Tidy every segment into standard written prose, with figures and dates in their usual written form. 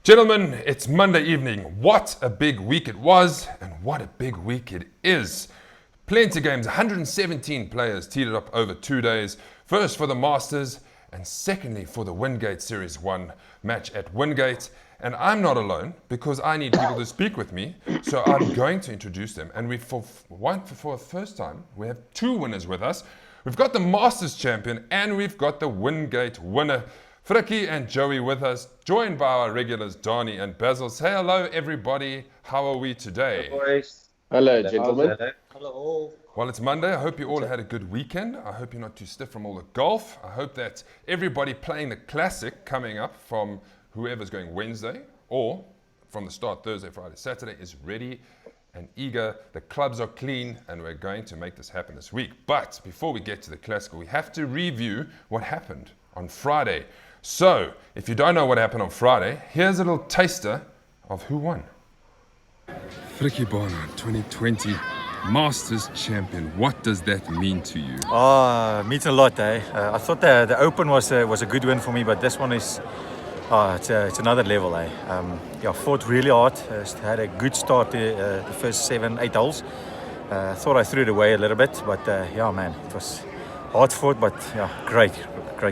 Gentlemen, it's Monday evening. What a big week it was, and what a big week it is. Plenty of games, 117 players teed it up over 2 days. First for the Masters, and secondly for the Wingate Series 1 match at Wingate. And I'm not alone, because I need people to speak with me, so I'm going to introduce them. And for the first time, we have two winners with us. We've got the Masters champion, and we've got the Wingate winner. Frikkie and Joey with us, joined by our regulars, Donnie and Basil. Say hello, everybody. How are we today? Hello, boys. Hello, gentlemen. Hello, all. Well, it's Monday. I hope you all had a good weekend. I hope you're not too stiff from all the golf. I hope that everybody playing the Classic coming up from whoever's going Wednesday or from the start Thursday, Friday, Saturday is ready and eager. The clubs are clean, and we're going to make this happen this week. But before we get to the Classic, we have to review what happened on Friday. So, if you don't know what happened on Friday, here's a little taster of who won. Frikkie Barnard, 2020 Masters champion. What does that mean to you? Means a lot, eh? I thought the Open was a good win for me, but this one is it's another level, eh? Fought really hard. Had a good start the first 7-8 holes. Thought I threw it away a little bit, but man, it was hard fought, but great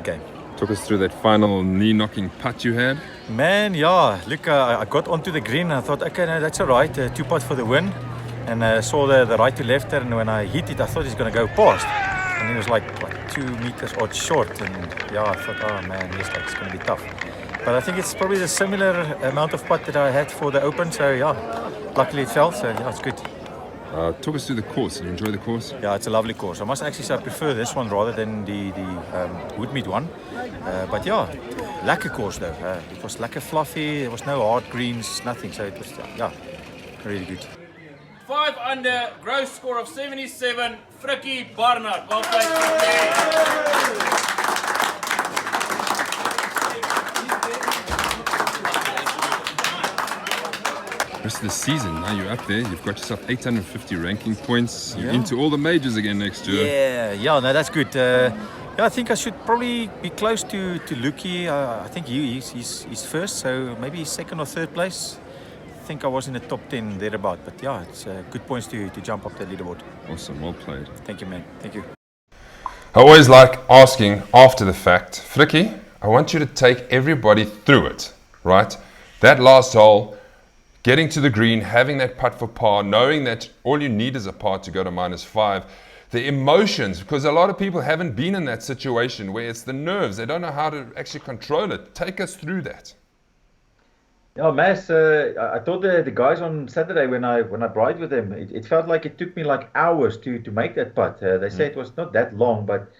game. Took us through that final knee-knocking putt you had. Man, look, I got onto the green and I thought, okay, no, that's all right, 2-putt for the win. And saw the right to left there, and when I hit it, I thought he's going to go past. And he was like 2 meters odd short, and I thought, oh man, it's going to be tough. But I think it's probably the similar amount of putt that I had for the Open, so luckily it fell, so it's good. Talk us through the course. Did you enjoy the course? Yeah, it's a lovely course. I must actually say I prefer this one rather than the Woodmead one. But lekker course though. It was lekker fluffy. There was no hard greens, nothing. So it was really good. 5 under, gross score of 77. Frikkie Barnard. Well played, Frikkie. Rest of the season, now you're up there. You've got yourself 850 ranking points. You're into all the majors again next year. No, that's good. I think I should probably be close to Luki. I think he's first, so maybe second or third place. I think I was in the top 10 thereabout. But it's good points to jump up the leaderboard. Awesome, well played. Thank you, man. Thank you. I always like asking after the fact, Frikkie, I want you to take everybody through it, right? That last hole, getting to the green, having that putt for par, knowing that all you need is a par to go to -5. The emotions, because a lot of people haven't been in that situation where it's the nerves. They don't know how to actually control it. Take us through that. Yeah, Mas, I told the guys on Saturday when I brided with them, it felt like it took me like hours to make that putt. They say it was not that long, but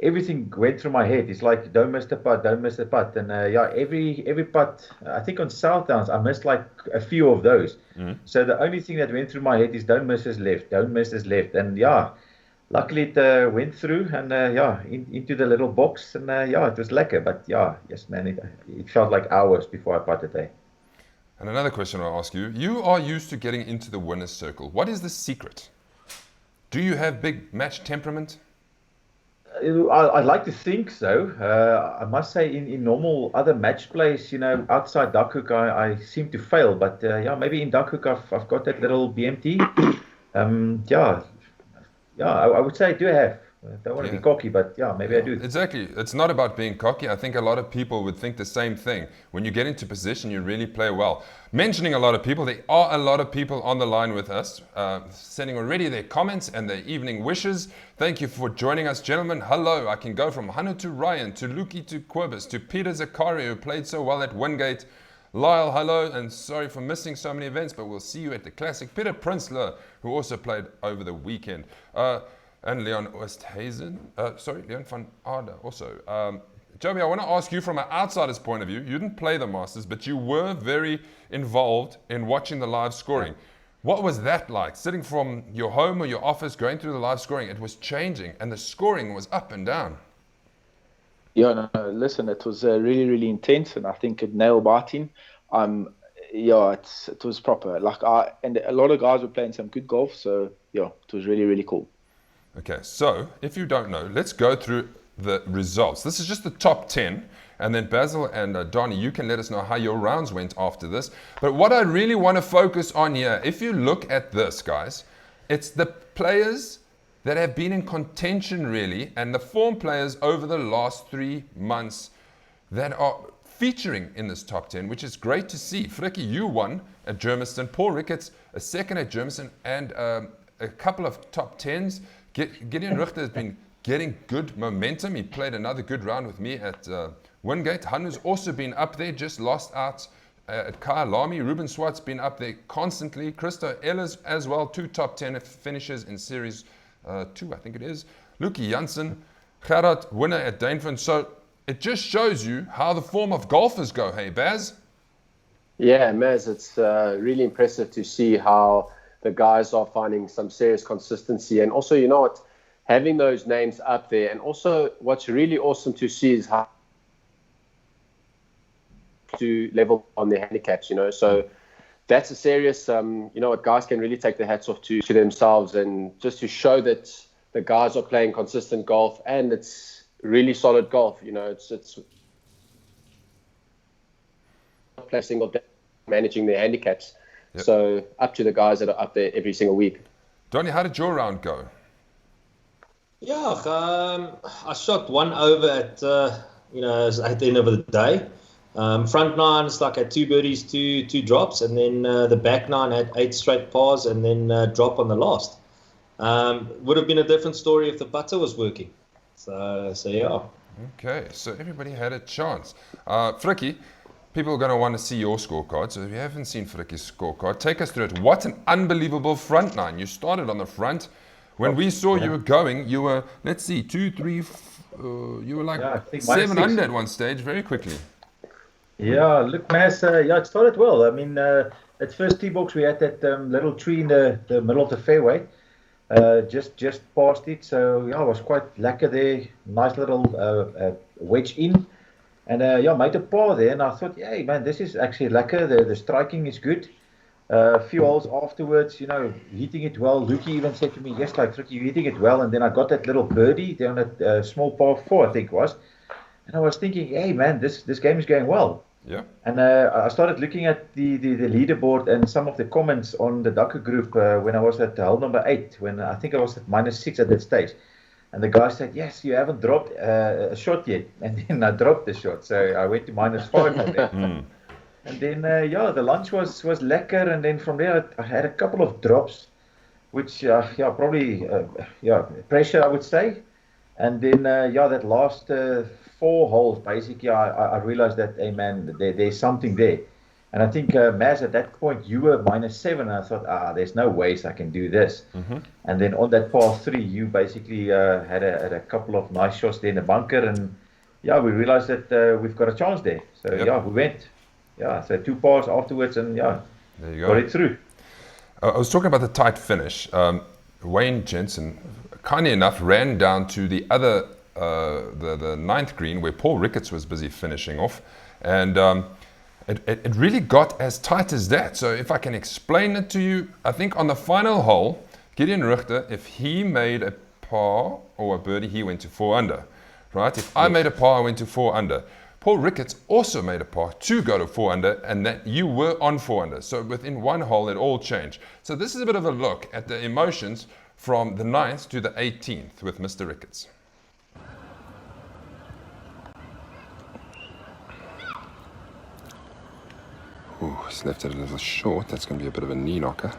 everything went through my head. It's like, don't miss the putt, don't miss the putt. And every putt, I think on South Downs, I missed like a few of those. So the only thing that went through my head is don't miss this left, don't miss this left. And luckily it went through and into the little box. And it was lekker. But yes, man, it felt like hours before I putted there. And another question I'll ask you. You are used to getting into the winner's circle. What is the secret? Do you have big match temperament? I'd like to think so. I must say, in normal other match plays, outside Duckhook, I seem to fail. But maybe in Duckhook, I've got that little BMT. I would say I do have. I don't want to be cocky, but maybe I do. Exactly. It's not about being cocky. I think a lot of people would think the same thing. When you get into position, you really play well. Mentioning a lot of people, there are a lot of people on the line with us, sending already their comments and their evening wishes. Thank you for joining us, gentlemen. Hello. I can go from Hanu to Ryan, to Luki to Quibus, to Peter Zakari, who played so well at Wingate. Lyle, hello, and sorry for missing so many events, but we'll see you at the Classic. Peter Prinsloo, who also played over the weekend. And Leon Oosthuizen, Leon van Aarde also. Joby, I want to ask you from an outsider's point of view. You didn't play the Masters, but you were very involved in watching the live scoring. What was that like? Sitting from your home or your office, going through the live scoring, it was changing, and the scoring was up and down. No, listen, it was really, really intense, and I think it nail biting. It was proper. And a lot of guys were playing some good golf, so it was really, really cool. Okay, so if you don't know, let's go through the results. This is just the top 10, And then Basil and Donnie, you can let us know how your rounds went after this. But what I really want to focus on here, if you look at this, guys, it's the players that have been in contention really, and the form players over the last 3 months that are featuring in this top 10, which is great to see. Frikkie, you won at Germiston. Paul Ricketts, a second at Germiston, and a couple of top 10s. Gideon Richter has been getting good momentum. He played another good round with me at Wingate. Hanu's also been up there, just lost out at Kyalami. Ruben Swart's been up there constantly. Christo Ehlers as well, 2 top 10 finishes in Series 2, I think it is. Lukie Janssen, Gerard, winner at Dainfern. So it just shows you how the form of golfers go, hey, Baz? Yeah, Maz, it's really impressive to see how the guys are finding some serious consistency. And also, you know what, having those names up there. And also what's really awesome to see is how to level on their handicaps, you know. So that's a serious, you know what, guys can really take their hats off to themselves, and just to show that the guys are playing consistent golf, and it's really solid golf, you know. It's play a single day, managing their handicaps. Yep. So up to the guys that are up there every single week. Donnie, how did your round go? Yeah, I shot 1 over at at the end of the day. Front nine is like at 2 birdies, two drops, and then the back nine had 8 straight pars, and then drop on the last. Would have been a different story if the putter was working. So yeah. Okay, so everybody had a chance. Frikkie, people are going to want to see your scorecard. So if you haven't seen Frikkie's scorecard, take us through it. What an unbelievable front nine. You started on the front. When we saw you were going, you were, let's see, 2, 3, you were like 7 under at one stage very quickly. Yeah, look, Mas, it started well. I mean, at first tee box, we had that little tree in the middle of the fairway. Just past it, so yeah, I was quite lekker there. Nice little wedge in, and made a par there. And I thought, hey man, this is actually lekker. The striking is good. A few holes afterwards, you know, hitting it well. Lukie even said to me, yes, like Frikkie, you're hitting it well. And then I got that little birdie down at small par 4, I think it was. And I was thinking, hey man, this game is going well. Yeah. And I started looking at the leaderboard and some of the comments on the Ducker group when I was at hole number 8, when I think I was at -6 at that stage. And the guy said, yes, you haven't dropped a shot yet. And then I dropped the shot. So I went to -5 from there. And then, the lunch was lekker. And then from there, I had a couple of drops, which, probably, pressure, I would say. And then, that last 4 holes, basically, I realized that, hey, man, there's something there. And I think, Maz, at that point, you were -7. And I thought, there's no ways I can do this. Mm-hmm. And then on that par 3, you basically had a couple of nice shots there in the bunker. And, we realized that we've got a chance there. So, we went. So 2 pars afterwards, and there you go. Got it through. I was talking about the tight finish. Wayne Jensen, kindly enough, ran down to the other, the 9th green where Paul Ricketts was busy finishing off, and it really got as tight as that. So if I can explain it to you, I think on the final hole, Gideon Richter, if he made a par or a birdie, he went to 4 under, right? If I made a par, I went to 4 under. Paul Ricketts also made a par to go to 4 under, and that you were on 4 under. So within one hole, it all changed. So this is a bit of a look at the emotions from the 9th to the 18th with Mr. Ricketts. Ooh, he's left it a little short. That's going to be a bit of a knee knocker.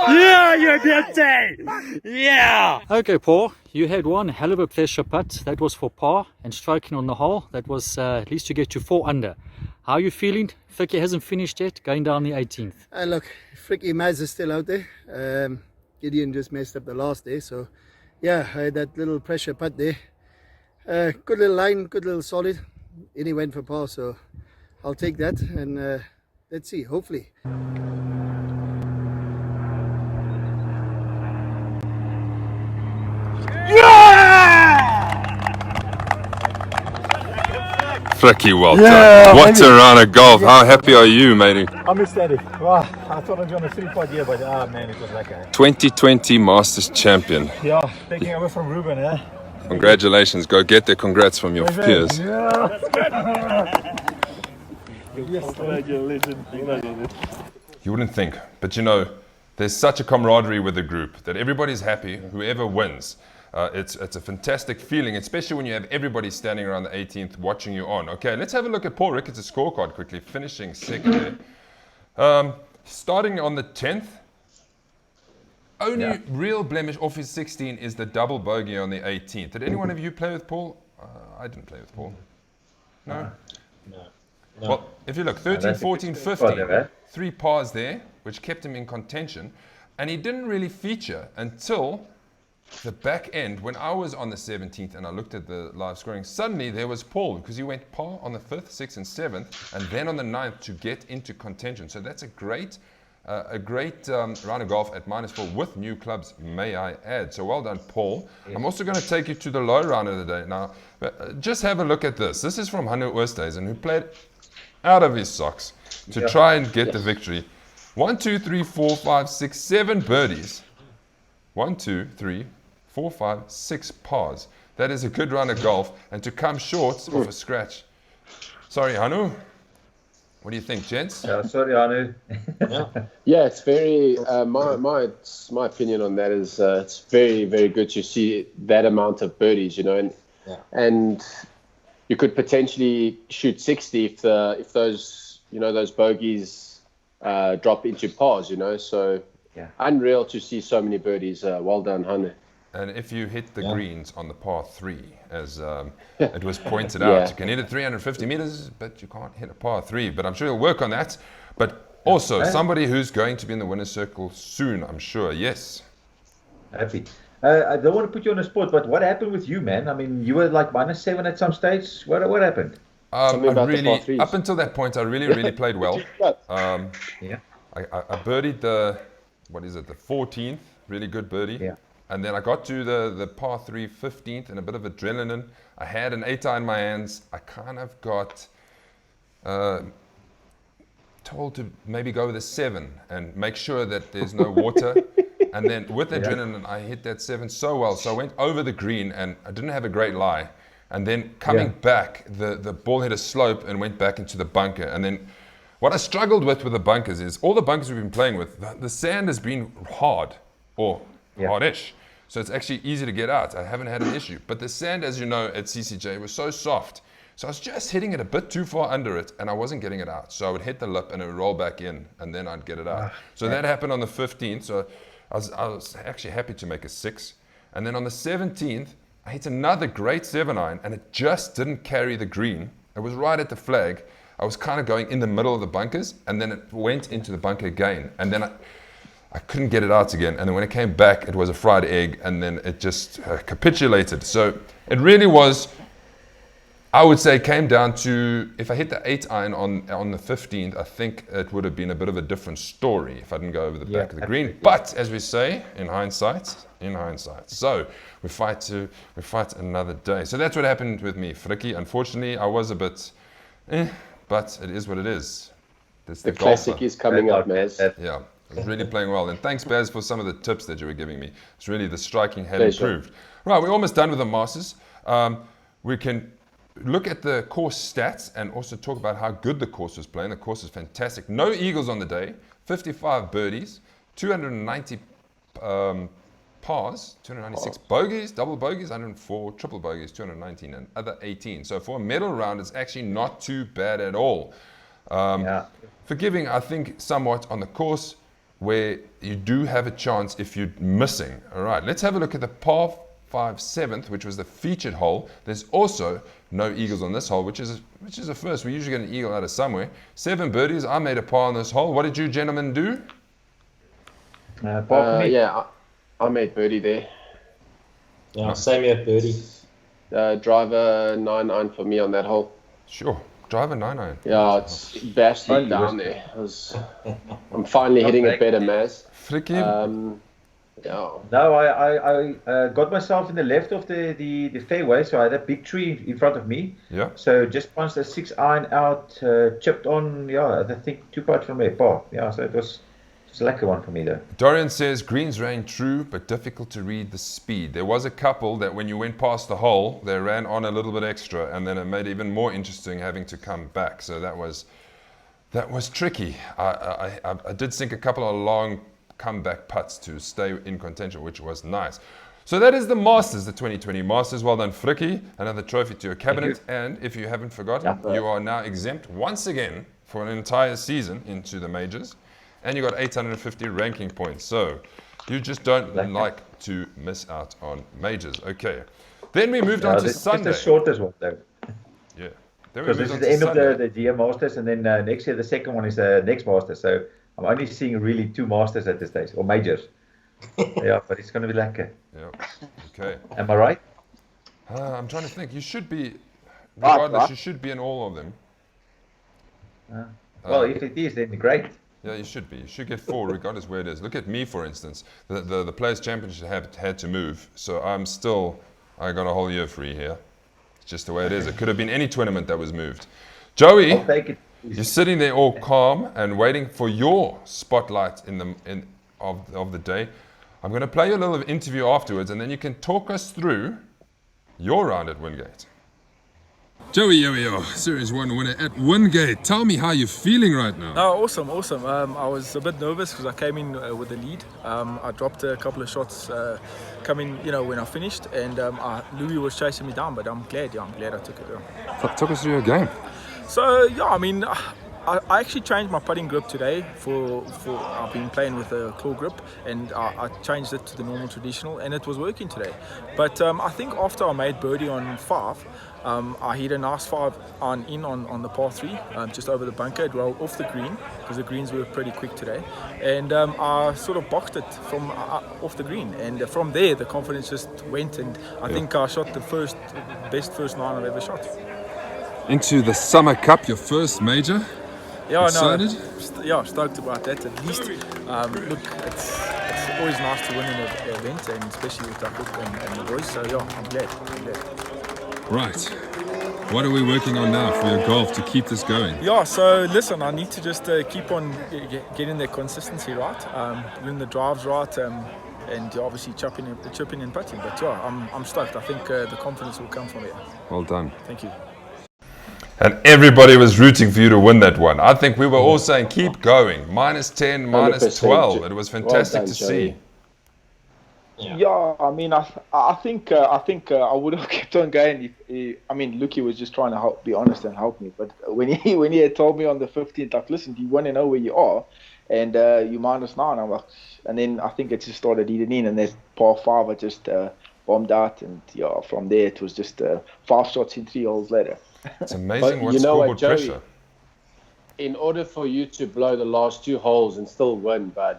Yeah, you beauty! Yeah! Okay, Paul, you had one hell of a pressure putt. That was for par, and striking on the hole. That was at least to get to 4 under. How are you feeling? Frikkie hasn't finished yet, going down the 18th. Look, Frikkie Maz is still out there. Gideon just messed up the last day, so yeah, I had that little pressure putt there. Good little line, good little solid. And he went for par, so I'll take that, and let's see, hopefully. Fricky, well Yeah, done. What maybe. a round of golf. How happy are you, matey? I'm ecstatic. Wow, I thought I'd be on a 3-putt here, but man, it was like a 2020 Masters champion. yeah, taking over from Ruben, eh? Congratulations. Go get the congrats from your peers. Yeah. You wouldn't think, but you know, there's such a camaraderie with the group that everybody's happy, whoever wins. It's a fantastic feeling, especially when you have everybody standing around the 18th watching you on. Okay, let's have a look at Paul Ricketts' scorecard quickly, finishing second there. Starting on the 10th, only real blemish off his 16 is the double bogey on the 18th. Did any one of you play with Paul? I didn't play with Paul. No? No. Well, if you look, 13, 14, 15, 3 pars there, which kept him in contention. And he didn't really feature until the back end, when I was on the 17th and I looked at the live scoring, suddenly there was Paul, because he went par on the 5th, 6th, and 7th, and then on the 9th to get into contention. So that's a great round of golf at -4 with new clubs, may I add. So well done, Paul. I'm also going to take you to the low round of the day. Now, just have a look at this. This is from Hannu Oosthuizen, who played out of his socks to try and get the victory. 1, 2, 3, 4, 5, 6, 7 birdies. 1, 2, 3, 4, 5, 6 pars. That is a good round of golf, and to come short of a scratch. Sorry, Hannu. What do you think, gents? Sorry, Anu. Yeah, it's very. My opinion on that is it's very, very good to see that amount of birdies, you know, and you could potentially shoot 60 if those bogeys drop into pars, you know. So unreal to see so many birdies. Well done, Hannu. And if you hit the greens on the par 3, as it was pointed out, you can hit it 350 meters, but you can't hit a par 3. But I'm sure you'll work on that. But also, somebody who's going to be in the winner's circle soon, I'm sure. Yes. Happy. I don't want to put you on the spot, but what happened with you, man? I mean, you were like -7 at some stage. What happened? Up until that point, I really played well. I birdied the 14th, really good birdie. Yeah. And then I got to the par 3 15th and a bit of adrenaline. I had an 8-iron in my hands. I kind of got told to maybe go with a 7 and make sure that there's no water. And then with adrenaline, I hit that 7 so well. So I went over the green and I didn't have a great lie. And then coming back, the ball hit a slope and went back into the bunker. And then what I struggled with the bunkers is all the bunkers we've been playing with, the sand has been hard or hardish. So it's actually easy to get out. I haven't had an issue. But the sand, as you know, at CCJ was so soft. So I was just hitting it a bit too far under it, and I wasn't getting it out. So I would hit the lip, and it would roll back in, and then I'd get it out. So that happened on the 15th. So I was actually happy to make a 6. And then on the 17th, I hit another great 7-iron, and it just didn't carry the green. It was right at the flag. I was kind of going in the middle of the bunkers, and then it went into the bunker again. And then I couldn't get it out again. And then when it came back, it was a fried egg, and then it just capitulated. So it really was, I would say, it came down to, if I hit the 8-iron on the 15th, I think it would have been a bit of a different story if I didn't go over the back of the green. But as we say, in hindsight. So we fight another day. So that's what happened with me, Fricky. Unfortunately, I was a bit, but it is what it is. That's the classic is coming up, Maz. Yeah. I was really playing well. And thanks, Baz, for some of the tips that you were giving me. It's really, the striking had improved. Right, we're almost done with the Masters. We can look at the course stats and also talk about how good the course was playing. The course is fantastic. No eagles on the day, 55 birdies, 290 pars, 296 bogeys, double bogeys, 104 triple bogeys, 219, and other 18. So for a medal round, it's actually not too bad at all. Forgiving, I think, somewhat on the course, where you do have a chance if you're missing. All right, let's have a look at the par 5 7th, which was the featured hole. There's also no eagles on this hole, which is a first. We usually get an eagle out of somewhere. 7 birdies. I made a par on this hole. What did you gentlemen do? I made birdie there. Yeah, same here, birdie. Driver 9-iron for me on that hole. Sure. Driver 9-iron. Yeah, it's bashed it down there. I'm finally hitting it better, Maz. Fricky, Yeah. No, I got myself in the left of the fairway, so I had a big tree in front of me. Yeah. So just punched a 6-iron out, chipped on, yeah, I think 2 putts from there, par. Yeah, so it was a lucky one for me though. Dorian says, greens ran true, but difficult to read the speed. There was a couple that when you went past the hole, they ran on a little bit extra, and then it made it even more interesting having to come back. So that was tricky. I did sink a couple of long comeback putts to stay in contention, which was nice. So that is the Masters, the 2020 Masters. Well done, Frikkie. Another trophy to your cabinet. And if you haven't forgotten, you are now exempt once again for an entire season into the majors. And you got 850 ranking points. So you just don't like to miss out on majors. Okay. Then we moved on to Sunday. It's the shortest one though. Yeah. Then we Because moved this on is the to end Sunday. of the GM Masters, and then next year the second one is the next Masters. So I'm only seeing really 2 Masters at this stage, or majors. Yeah, but it's going to be lekker. Yeah. Okay. Am I right? I'm trying to think. You should be, regardless, you should be in all of them. Well, if it is, then great. Yeah, you should be. You should get 4 regardless where it is. Look at me, for instance. The Players' Championship had to move, so I got a whole year free here. It's just the way it is. It could have been any tournament that was moved. Joey, I'll take it. you're sitting there all calm and waiting for your spotlight of the day. I'm going to play you a little interview afterwards, and then you can talk us through your round at Wingate. Joey, here we are, Series 1 winner at Wingate. Tell me how you're feeling right now. Oh, awesome. I was a bit nervous because I came in with the lead. I dropped a couple of shots coming, when I finished, and Louis was chasing me down, but I'm glad I took it. Talk us through your game. So, I actually changed my putting grip today for I've been playing with a claw grip, and I changed it to the normal traditional, and it was working today. But I think after I made birdie on 5, I hit a nice 5 on the par 3, just over the bunker. It rolled off the green because the greens were pretty quick today, and I sort of boxed it from off the green, and from there the confidence just went, and I think I shot the best first 9 I've ever shot. Into the Summer Cup, your first major. Yeah, Excited? Stoked about that at least. Look, it's always nice to win an event, and especially with Duckhook and the boys. So I'm glad. Right. What are we working on now for your golf to keep this going? Yeah, so listen, I need to just keep on getting the consistency right, doing the drives right, and obviously chipping and putting. But I'm stoked. I think the confidence will come from there. Well done. Thank you. And everybody was rooting for you to win that one. I think we were all saying, keep going. -10, -12. It was fantastic to see. Yeah, I mean, I think I would have kept on going if Lucky was just trying to be honest and help me. But when he had told me on the 15th, like, listen, do you want to know where you are? And you -9, I'm like, and then I think it just started eating in, and that par 5 I just bombed out, and from there it was just 5 shots in 3 holes later. It's amazing what you know scoreboard what, Joey, pressure. in order for you to blow the last 2 holes and still win, bud,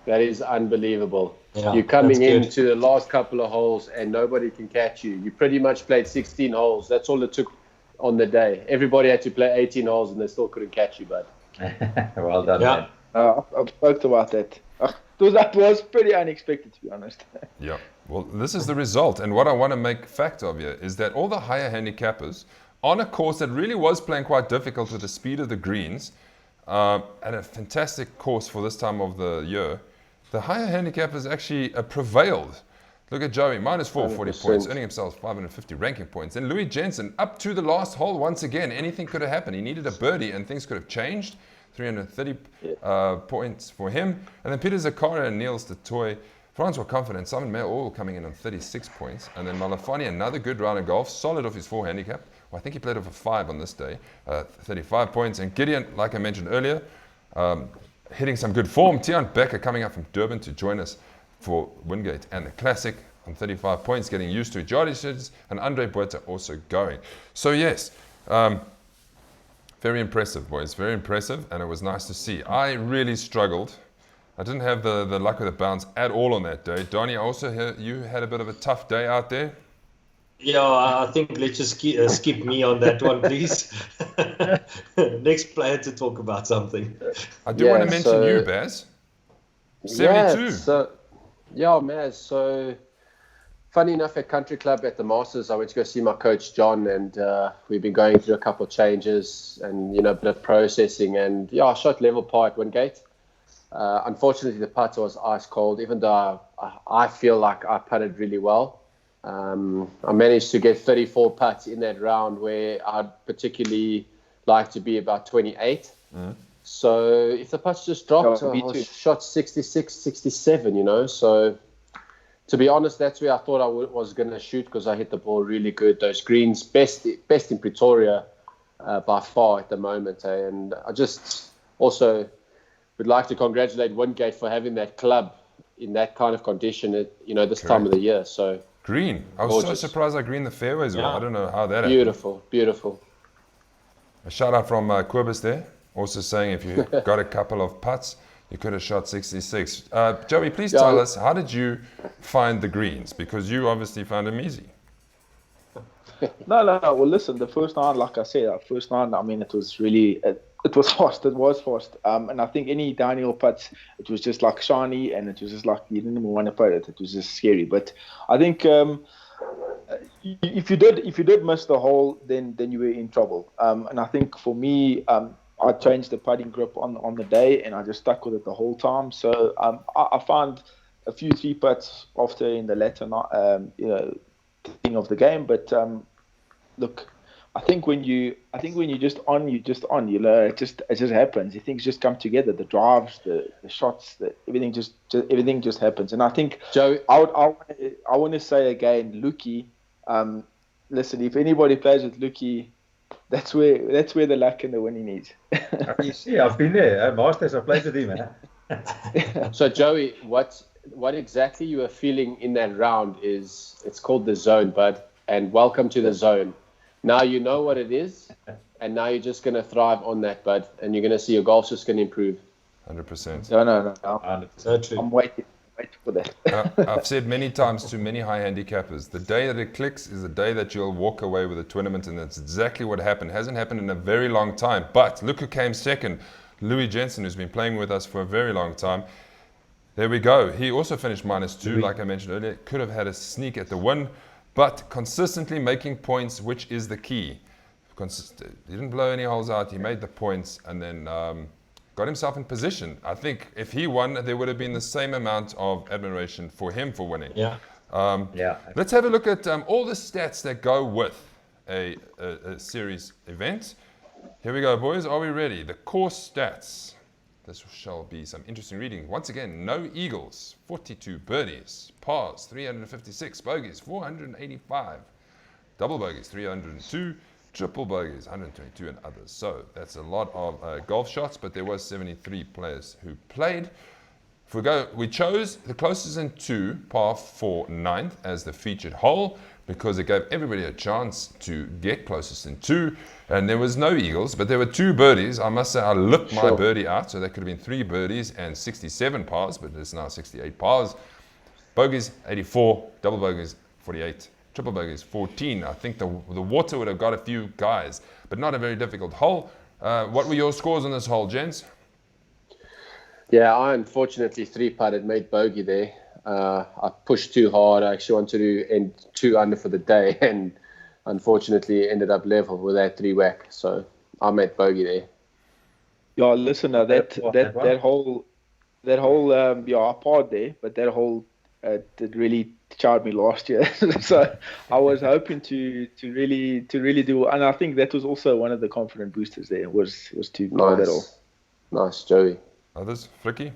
that is unbelievable. Yeah, You're coming that's good. into the last couple of holes and nobody can catch you. You pretty much played 16 holes. That's all it took on the day. Everybody had to play 18 holes and they still couldn't catch you, bud. Well done, Yeah. man. I've spoke about that. That was pretty unexpected, to be honest. Yeah. Well, this is the result. And what I want to make fact of here is that all the higher handicappers on a course that really was playing quite difficult with the speed of the greens, and a fantastic course for this time of the year, the higher handicappers actually prevailed. Look at Joey, -4, 40 points, earning himself 550 ranking points. And Louis Jensen up to the last hole once again. Anything could have happened. He needed a birdie and things could have changed. 330 points for him. And then Peter Zakara and Niels de Toy, Francois Confident, Simon Mayer all coming in on 36 points. And then Malafani, another good round of golf, solid off his 4 handicap. Well, I think he played off a 5 on this day, 35 points. And Gideon, like I mentioned earlier, hitting some good form. Tian Becker coming up from Durban to join us for Wingate and the Classic on 35 points, getting used to it. Jardish's and Andre Buerta also going. So yes, very impressive, boys, very impressive, and it was nice to see. I really struggled. I didn't have the luck of the bounce at all on that day. Donnie, I also heard you had a bit of a tough day out there. Yeah, I think let's just skip me on that one, please. Next player to talk about something. I do want to mention you, Baz. 72. Yeah, Maz. So, funny enough, at Country Club at the Masters, I went to go see my coach, John, and we've been going through a couple of changes and, a bit of processing. And, I shot level par at Wingate. Unfortunately, the putt was ice cold, even though I feel like I putted really well. I managed to get 34 putts in that round where I'd particularly like to be about 28. So if the putts just dropped, I shot 66, 67, So to be honest, that's where I thought I was going to shoot because I hit the ball really good. Those greens, best in Pretoria by far at the moment. And I just also would like to congratulate Wingate for having that club in that kind of condition at, this time of the year. So green. I was so surprised I greened the fairways well. I don't know how that happened. Beautiful. A shout out from Quibus there. Also saying if you got a couple of putts, you could have shot 66. Joey, please tell us, how did you find the greens? Because you obviously found them easy. No. Well, listen, the first nine, like I said, it was really, it was fast. And I think any downhill putts, it was just like shiny, and it was just like you didn't even want to put it. It was just scary. But I think if you did miss the hole, then you were in trouble. And I think for me, I changed the putting grip on the day, and I just stuck with it the whole time. So I found a few 3-putts after in the latter thing of the game. But look, I think when you just on. It just happens. Things just come together. The drives, the shots, everything just happens. And I think Joe, I want to say again, Lukey. Listen, if anybody plays with Lukey, that's where the luck and the winning is. You see, I've been there. Masters, I played with him. So Joey, what exactly you were feeling in that round it's called the zone, bud, and welcome to the zone. Now you know what it is, and now you're just going to thrive on that, bud, and you're going to see your golf's just going to improve. 100%. No. So true. I'm waiting for that. I've said many times to many high handicappers, the day that it clicks is the day that you'll walk away with a tournament, and that's exactly what happened. It hasn't happened in a very long time, but look who came second. Louis Jensen, who's been playing with us for a very long time. There we go. He also finished -2, like I mentioned earlier. Could have had a sneak at the win, but consistently making points, which is the key. He didn't blow any holes out. He made the points and then got himself in position. I think if he won, there would have been the same amount of admiration for him for winning. Yeah. Let's have a look at all the stats that go with a series event. Here we go, boys. Are we ready? The course stats. This shall be some interesting reading. Once again, no eagles, 42 birdies, pars, 356, bogeys, 485, double bogeys, 302, triple bogeys, 122, and others. So that's a lot of golf shots, but there was 73 players who played. We chose the closest in 2, par 4 9th, as the featured hole, because it gave everybody a chance to get closest in 2. And there was no eagles, but there were 2 birdies. I must say I looked my birdie out, so that could have been 3 birdies and 67 pars, but it's now 68 pars. Bogeys, 84, double bogeys, 48, triple bogeys, 14. I think the water would have got a few guys, but not a very difficult hole. What were your scores on this hole, gents? Yeah, I unfortunately 3-putted, made bogey there. I pushed too hard. I actually wanted to end 2 under for the day, and unfortunately ended up level with that 3-whack. So I made bogey there. Yeah, listen, that hole, I parred there, but that hole did really charred me last year. So I was hoping to really do, and I think that was also one of the confident boosters there. Was to par that hole. Nice, Joey. Others, Fricky?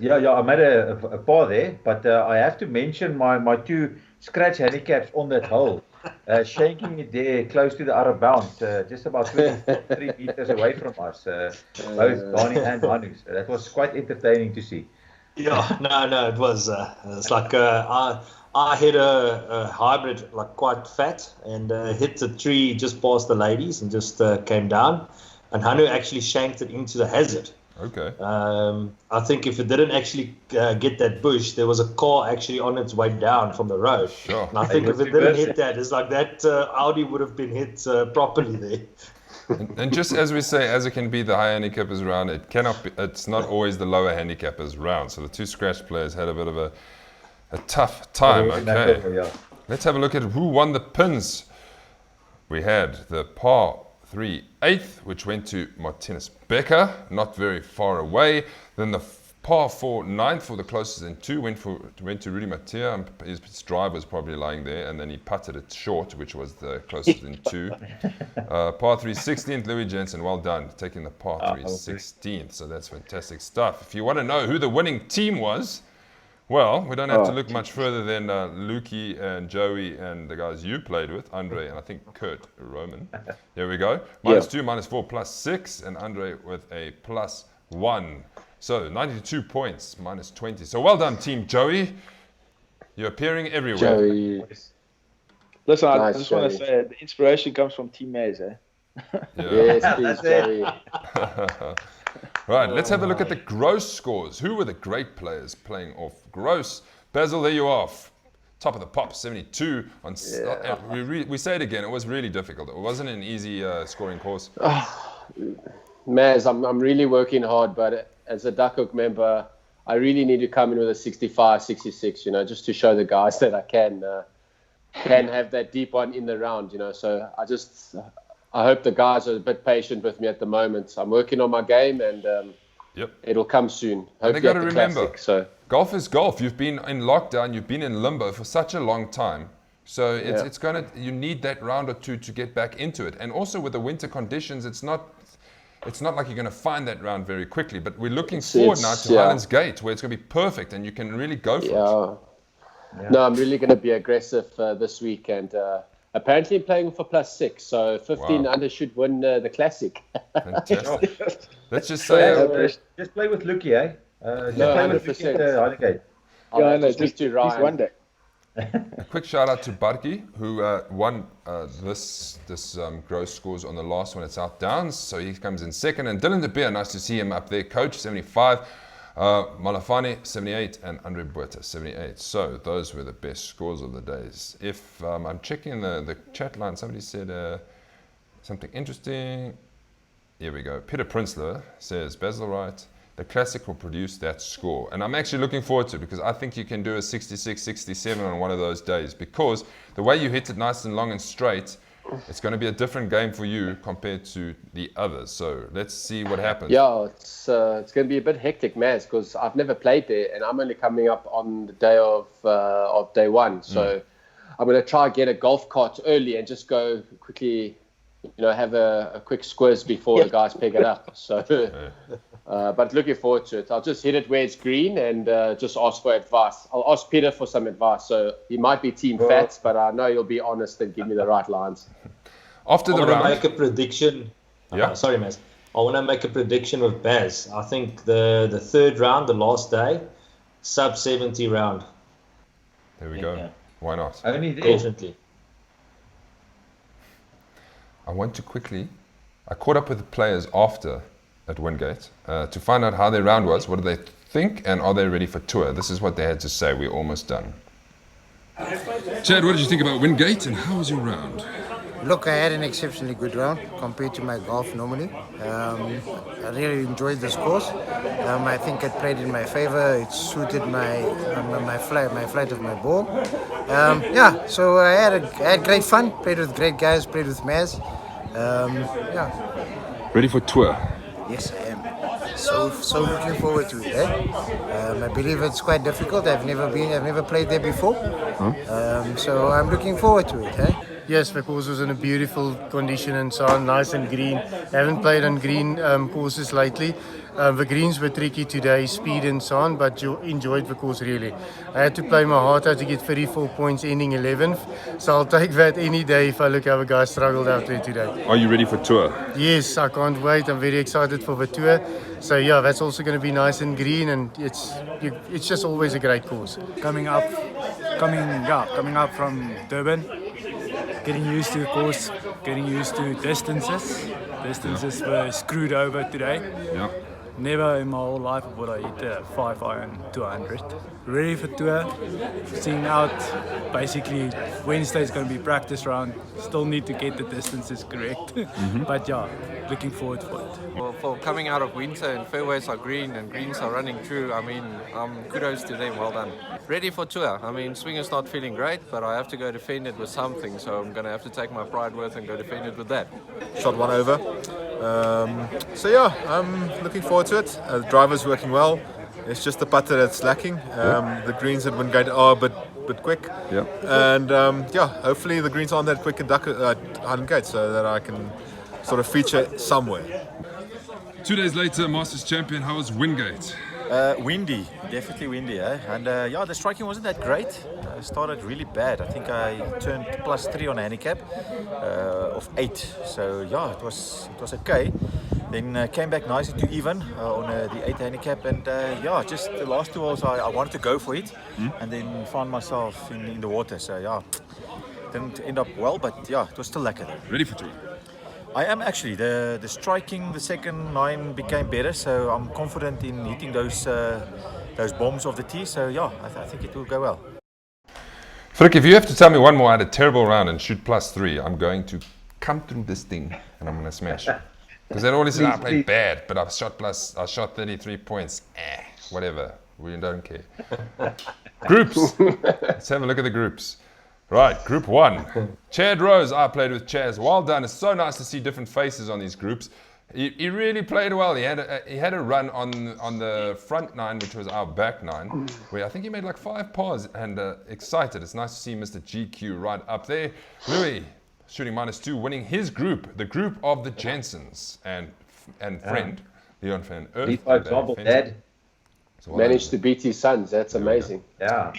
Yeah, I made a par there, but I have to mention my 2 scratch handicaps on that hole. Shanking it there close to the outer bound, just about 3 meters away from us, both Donnie and Manu. So that was quite entertaining to see. Yeah, no, it was. It's like I hit a hybrid, like quite fat, and hit the tree just past the ladies and just came down. And Hanu actually shanked it into the hazard. Okay. I think if it didn't actually get that bush, there was a car actually on its way down from the road. Sure. And I think if it didn't hit that, it's like that Audi would have been hit properly there. And just as we say, as it can be the high handicappers round, it cannot be, it's not always the lower handicappers round. So the two scratch players had a bit of a tough time. Okay. Let's have a look at who won the pins. We had the par 3 8th, which went to Martinez Becker, not very far away. Then the par 4 9th for the closest in 2 went to Rudy Mattia. His drive was probably lying there, and then he putted it short, which was the closest in 2. Par 3 16th, Louis Jensen, well done, taking the par 3 16th. So that's fantastic stuff. If you want to know who the winning team was, well, we don't have to look much further than Lukey and Joey and the guys you played with, Andre and I think Kurt Roman. Here we go. -2, -4, +6, and Andre with a +1. So 92 points, -20. So well done, Team Joey. You're appearing everywhere. Joey. Listen, I Nice, just want to Joey. say the inspiration comes from Team Mays, eh? Yeah. Yes, please, Joey. Right, let's have a look at the gross scores. Who were the great players playing off gross? Basil, there you are. Top of the pop, 72. We say it again, it was really difficult. It wasn't an easy scoring course. Maz, I'm really working hard, but as a Duckhook member, I really need to come in with a 65, 66, just to show the guys that I can have that deep one in the round, So I hope the guys are a bit patient with me at the moment. I'm working on my game, and it'll come soon. And they got to remember, classic, golf is golf. You've been in lockdown, you've been in limbo for such a long time. So you need that round or two to get back into it. And also with the winter conditions, it's not like you're going to find that round very quickly. But we're looking forward now to Highlands Gate, where it's going to be perfect and you can really go for it. Yeah. No, I'm really going to be aggressive this week, and apparently playing for +6, so 15 under should win the classic. Fantastic. Let's just say... just play with Lucky, eh? Just No, play 100%. with Lucky at Highgate. I'll have to speak to Ryan. One day. A quick shout out to Barki, who won this gross scores on the last one at South Downs. So he comes in second. And Dylan De Beer, nice to see him up there. Coach, 75. Malafane, 78. And Andre Buerta, 78. So those were the best scores of the days. If I'm checking the chat line, somebody said something interesting. Here we go. Peter Prinsloo says, Basil Wright, the classic will produce that score. And I'm actually looking forward to it, because I think you can do a 66, 67 on one of those days, because the way you hit it nice and long and straight, it's going to be a different game for you compared to the others. So let's see what happens. Yeah, it's going to be a bit hectic, Maz, because I've never played there, and I'm only coming up on the day of day one. So I'm going to try and get a golf cart early and just go quickly, have a quick squiz before the guys pick it up. So, but looking forward to it. I'll just hit it where it's green and just ask for advice. I'll ask Peter for some advice. So he might be Team Fats, but I know he'll be honest and give me the right lines. After the I round, want to make a prediction. Sorry, Maz. I want to make a prediction with Baz. I think the third round, the last day, sub 70 round. There we go. Why not? Only this. Definitely. I caught up with the players after at Wingate to find out how their round was, what do they think, and are they ready for tour? This is what they had to say. We're almost done. Chad, what did you think about Wingate, and how was your round? Look, I had an exceptionally good round compared to my golf normally. I really enjoyed this course. I think it played in my favor. It suited my flight of my ball. So I had great fun. Played with great guys. Played with Maz. Ready for tour? Yes, I am. So looking forward to it. I believe it's quite difficult. I've never played there before. So I'm looking forward to it. Yes, the course was in a beautiful condition and so on, nice and green. I haven't played on green courses lately. The greens were tricky today, speed and so on, but you enjoyed the course really. I had to play my heart out to get 34 points, ending 11th. So I'll take that any day if I look how the guys struggled out there today. Are you ready for tour? Yes, I can't wait. I'm very excited for the tour. So yeah, that's also going to be nice and green, and it's just always a great course. Coming up from Durban. Getting used to the course, getting used to distances. Distances were screwed over today. Yeah. Never in my whole life would I hit a 5-iron 200. Ready for tour, seeing out. Basically, Wednesday is going to be practice round. Still need to get the distances correct. But yeah, looking forward for it. Well, for coming out of winter and fairways are green and greens are running through, I mean, kudos to them, well done. Ready for tour. I mean, swing is not feeling great, but I have to go defend it with something, so I'm going to have to take my pride with and go defend it with that. Shot one over. So yeah, I'm looking forward to it. The driver's working well. It's just the putter that's lacking. The greens at Wingate are a bit quick. Yeah. And yeah, hopefully the greens aren't that quick at Wingate, so that I can sort of feature somewhere. 2 days later, Masters champion. How was Wingate? Windy, definitely windy, eh? And yeah, the striking wasn't that great. Started really bad. I think I turned +3 on a handicap of 8. So yeah, it was okay. Then came back nicely to even on the 8 handicap, and yeah, just the last 2 holes I wanted to go for it, and then found myself in the water. So yeah, didn't end up well, but yeah, it was still lekker. Ready for tour? I am actually. The striking, the second 9 became better, so I'm confident in hitting those bombs of the tee. So yeah, I think it will go well. Frick, if you have to tell me one more, I had a terrible round and shoot +3, I'm going to come through this thing and I'm going to smash it. Because they're always saying I played bad, but I shot 33 points. Whatever, we don't care. Groups. Let's have a look at the groups. Right, group 1. Chad Rose, I played with Chaz. Well done. It's so nice to see different faces on these groups. He really played well. He had a run on the front 9, which was our back 9, where I think he made like 5 pars, and excited. It's nice to see Mr. GQ right up there. Louis, shooting -2, winning his group, the group of the Jensens and friend, Leon van Earth. Lead by example, Dad. Managed to beat his sons. That's amazing. Yeah.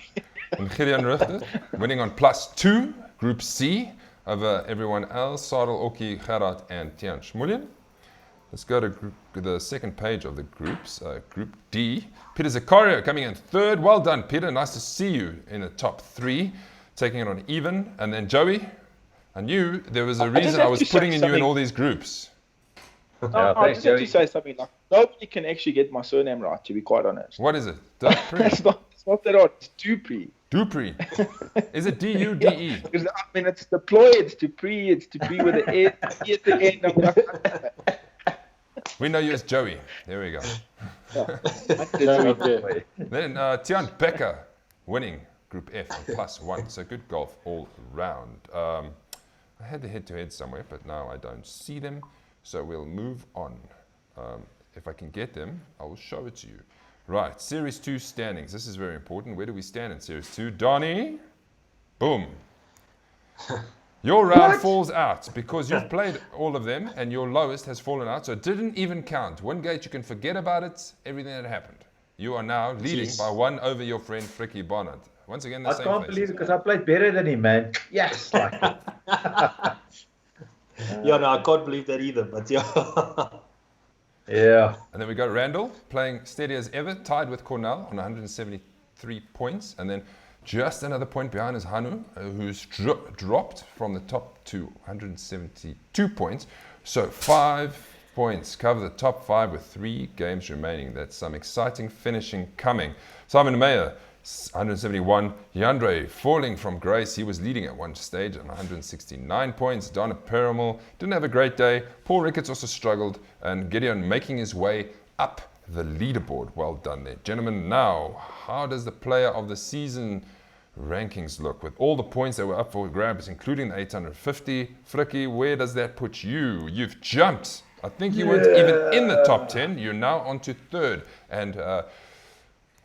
And Gideon Richter, winning on +2, Group C, over everyone else, Sadel, Oki, Gerard, and Tian Schmulien. Let's go to the second page of the groups, Group D. Peter Zakaria coming in 3rd. Well done, Peter. Nice to see you in the top 3, taking it on even. And then Joey, I knew there was a reason I was putting you in all these groups. I just have to say something. Like, nobody can actually get my surname right, to be quite honest. What is it? Dupree? It's not that hard. It's Dupree. Dupree. Is it D-U-D-E? Yeah, I mean, it's deploy, it's Dupree, it's Dupree with the E at the end. I mean, we know you as Joey. There we go. Then Tian Becker winning Group F on +1. So good golf all round. I had the head-to-head somewhere, but now I don't see them. So we'll move on. If I can get them, I will show it to you. Right, Series 2 standings. This is very important. Where do we stand in Series 2? Donnie, boom. Your round falls out because you've played all of them and your lowest has fallen out, so it didn't even count. Wingate, you can forget about it, everything that happened. You are now leading by 1 over your friend Fricky Barnard. Once again, the same I can't believe it because I played better than him, man. Yes, like it. Yeah, no, I can't believe that either, but yeah. Yeah. And then we got Randall playing steady as ever, tied with Cornell on 173 points. And then just another point behind is Hanu, who's dropped from the top to 172 points. So 5 points cover the top 5 with 3 games remaining. That's some exciting finishing coming. Simon Mayer, 171. Yandre falling from grace. He was leading at one stage on 169 points. Donna Perimal didn't have a great day. Paul Ricketts also struggled. And Gideon making his way up the leaderboard. Well done there. Gentlemen, now, how does the player of the season rankings look? With all the points that were up for grabs, including the 850. Frikkie, where does that put you? You've jumped. I think you weren't even in the top 10. You're now on to 3rd. And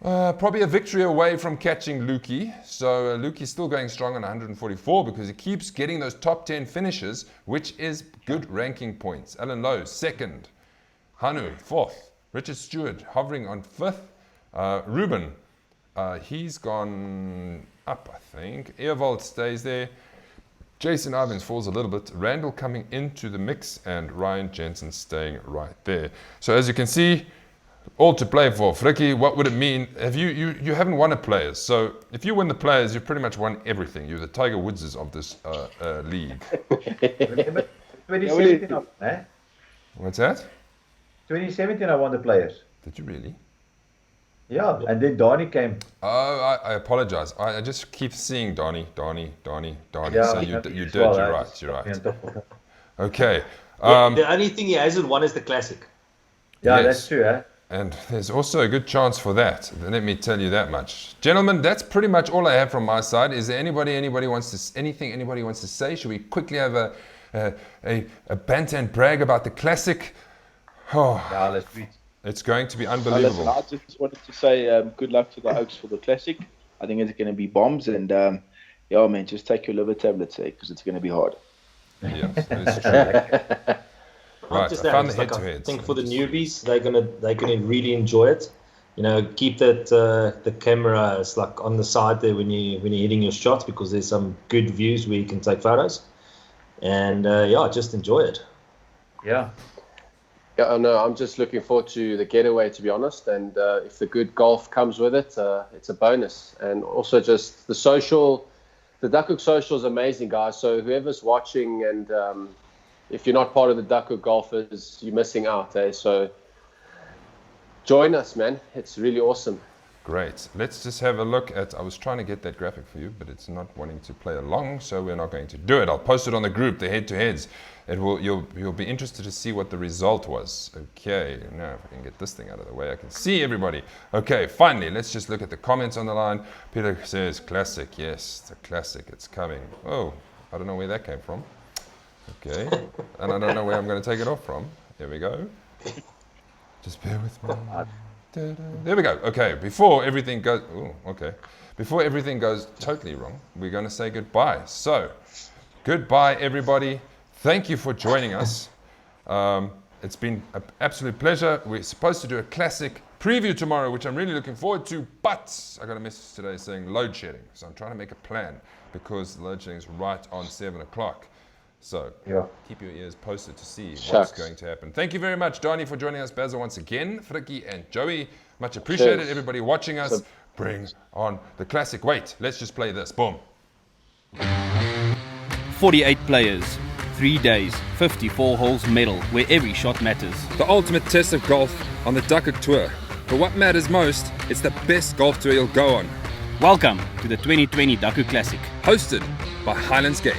probably a victory away from catching Lukey. So Lukey's still going strong on 144 because he keeps getting those top 10 finishes, which is good ranking points. Alan Lowe, 2nd. Hanu, 4th. Richard Stewart hovering on 5th. Ruben, he's gone up, I think. Earvold stays there. Jason Ivins falls a little bit. Randall coming into the mix and Ryan Jensen staying right there. So as you can see, all to play for. Frikkie, what would it mean? Have you haven't won a Players, so if you win the Players, you've pretty much won everything. You're the Tiger Woodses of this league. What's that? 2017 I won the Players. Did you really? Yeah, and then Donnie came. Oh, I apologize. I just keep seeing Donnie. Yeah, So you did. You're right. Okay. The only thing he hasn't won is the Classic. Yeah, Yes. that's true, eh? And there's also a good chance for that. Let me tell you that much. Gentlemen, that's pretty much all I have from my side. Is there anybody wants to say? Should we quickly have a banter and brag about the Classic? Oh, Yeah, let's do it. it's going to be unbelievable. I just wanted to say good luck to the Oaks for the Classic. I think it's going to be bombs, and yeah, man, just take your liver tablets because it's going to be hard. Yes, it's true. Right, Just I found the like, I head-to-heads. think for the newbies, they're gonna really enjoy it. You know, keep that the camera is like on the side there when you're hitting your shots, because there's some good views where you can take photos. And yeah, just enjoy it. Yeah. Yeah, no, I'm just looking forward to the getaway, to be honest. And if the good golf comes with it, it's a bonus. And also just the social, the Duckhook social is amazing, guys. So whoever's watching, and if you're not part of the Duckhook golfers, you're missing out. So join us, man. It's really awesome. Great. Let's just have a look at. I was trying to get that graphic for you, but it's not wanting to play along, so we're not going to do it. I'll post it on the group, the head-to-heads. You'll be interested to see what the result was. Okay, now if I can get this thing out of the way, I can see everybody. Okay, finally, let's just look at the comments on the line. Peter says, Classic. Yes, the Classic. It's coming. Oh, I don't know where that came from. Okay, and I don't know where I'm going to take it off from. Here we go. Just bear with me. There we go. Okay, before everything goes totally wrong, we're going to say goodbye. So, goodbye, everybody. Thank you for joining us. It's been an absolute pleasure. We're supposed to do a Classic preview tomorrow, which I'm really looking forward to, but I got a message today saying load shedding. So I'm trying to make a plan, because the load shedding is right on 7 o'clock. So keep your ears posted to see what's going to happen. Thank you very much, Donnie, for joining us. Basil once again, Frikkie and Joey. Much appreciated. Cheers. Everybody watching us. Bring on the Classic. Wait, let's just play this. Boom. 48 players, 3 days, 54 holes medal, where every shot matters. The ultimate test of golf on the Duckhook Tour. But what matters most, it's the best golf tour you'll go on. Welcome to the 2020 Duckhook Classic. Hosted by Highlands Gate.